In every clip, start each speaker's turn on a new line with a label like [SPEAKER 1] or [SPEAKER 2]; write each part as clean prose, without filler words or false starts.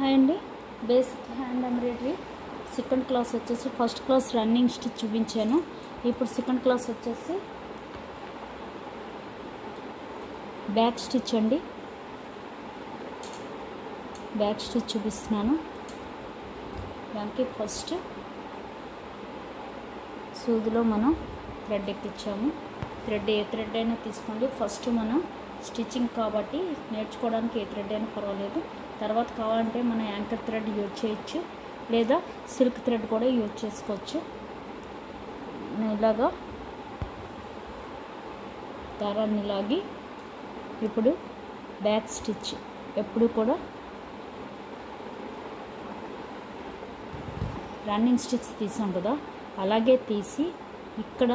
[SPEAKER 1] Hi అండి. Basic hand embroidery second class వచ్చేసి first class running stitch చూపించాను. ఇప్పుడు సెకండ్ క్లాస్ వచ్చేసి బ్యాక్ స్టిచ్ అండి. బ్యాక్ స్టిచ్ చూపిస్తున్నాను. దానికి ఫస్ట్ సూదిలో మనం థ్రెడ్ ఎక్కించాము. థ్రెడ్ ఏ థ్రెడ్ అయినా తీసుకోండి. ఫస్ట్ మనం స్టిచ్చింగ్ కాబట్టి నేర్చుకోవడానికి ఏ థ్రెడ్ అయినా పర్వాలేదు. తర్వాత కావాలంటే మనం యాంకర్ థ్రెడ్ యూజ్ చేయొచ్చు, లేదా సిల్క్ థ్రెడ్ కూడా యూజ్ చేసుకోవచ్చు. ఇలాగా దారాన్ని లాగి ఇప్పుడు బ్యాక్ స్టిచ్ ఎప్పుడు కూడా రన్నింగ్ స్టిచ్ తీసాం కదా, అలాగే తీసి ఇక్కడ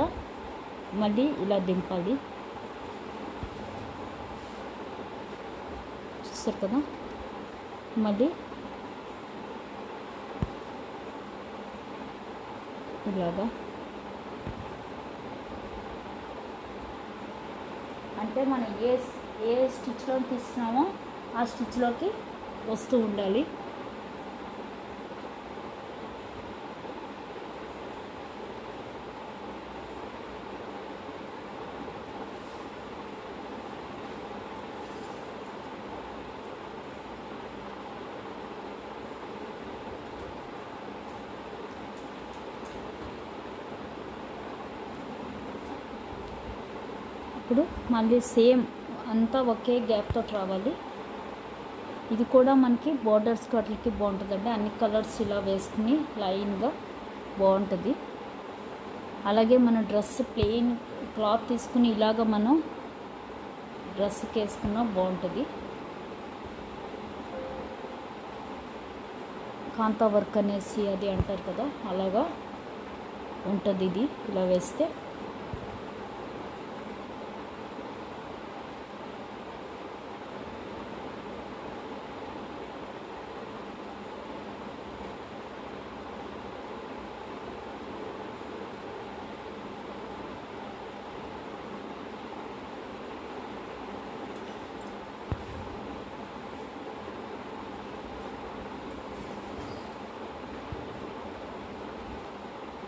[SPEAKER 1] మళ్ళీ ఇలా దింపాలి. చూస్తారు కదా, మళ్ళీ ఇలాగా అంటే మనం ఏ స్టిచ్లో తీస్తున్నామో ఆ స్టిచ్లోకి వస్తూ ఉండాలి. ఇప్పుడు మళ్ళీ సేమ్ అంతా ఒకే గ్యాప్తో రావాలి. ఇది కూడా మనకి బోర్డర్స్ వాటికి బాగుంటుందండి. అన్ని కలర్స్ ఇలా వేసుకుని లైన్గా బాగుంటుంది. అలాగే మన డ్రెస్ ప్లెయిన్ క్లాత్ తీసుకుని ఇలాగ మనం డ్రెస్కి వేసుకున్నా బాగుంటుంది. కాంతా వర్క్ అనేసి అది అంటారు కదా, అలాగా ఉంటుంది ఇది ఇలా వేస్తే.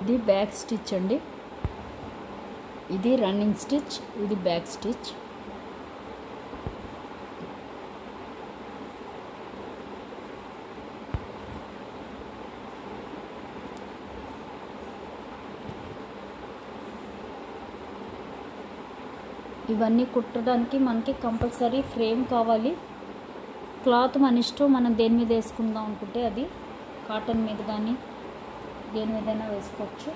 [SPEAKER 1] ఇది బ్యాక్ స్టిచ్ అండి. ఇది రన్నింగ్ స్టిచ్, ఇది బ్యాక్ స్టిచ్. ఇవన్నీ కుట్టడానికి మనకి కంపల్సరీ ఫ్రేమ్ కావాలి. క్లాత్ మన ఇష్టం, మనం దేని మీద వేసుకుందాం అనుకుంటే అది కాటన్ మీద కానీ దేని మీదైనా వేసుకోవచ్చు.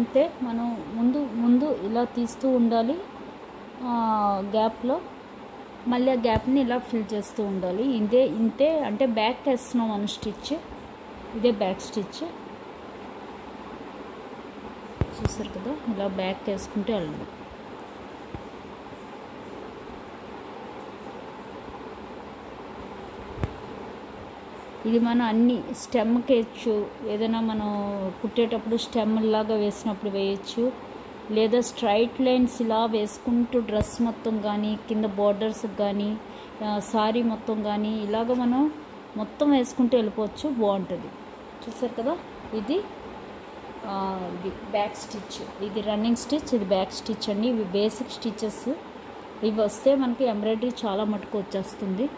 [SPEAKER 1] అంతే, మనం ముందు ఇలా తీస్తూ ఉండాలి గ్యాప్లో. మళ్ళీ ఆ గ్యాప్ని ఇలా ఫిల్ చేస్తూ ఉండాలి. ఇంతే అంటే బ్యాక్ వేస్తున్నాం మన స్టిచ్. ఇదే బ్యాక్ స్టిచ్. చూసారు కదా, ఇలా బ్యాక్ వేసుకుంటే వెళ్ళండి. ఇది మనం అన్ని స్టెమ్కి వేయచ్చు. ఏదైనా మనం కుట్టేటప్పుడు స్టెమ్ లాగా వేసినప్పుడు వేయచ్చు, లేదా స్ట్రైట్ లైన్స్ ఇలా వేసుకుంటూ డ్రెస్ మొత్తం కానీ కింద బోర్డర్స్కి కానీ సారీ మొత్తం కానీ ఇలాగ మనం మొత్తం వేసుకుంటూ వెళ్ళిపోవచ్చు, బాగుంటుంది. చూసారు కదా, ఇది బ్యాక్ స్టిచ్. ఇది రన్నింగ్ స్టిచ్, ఇది బ్యాక్ స్టిచ్ అండి. ఇవి బేసిక్ స్టిచెస్. ఇవి వస్తే మనకి ఎంబ్రాయిడరీ చాలా మటుకు వచ్చేస్తుంది.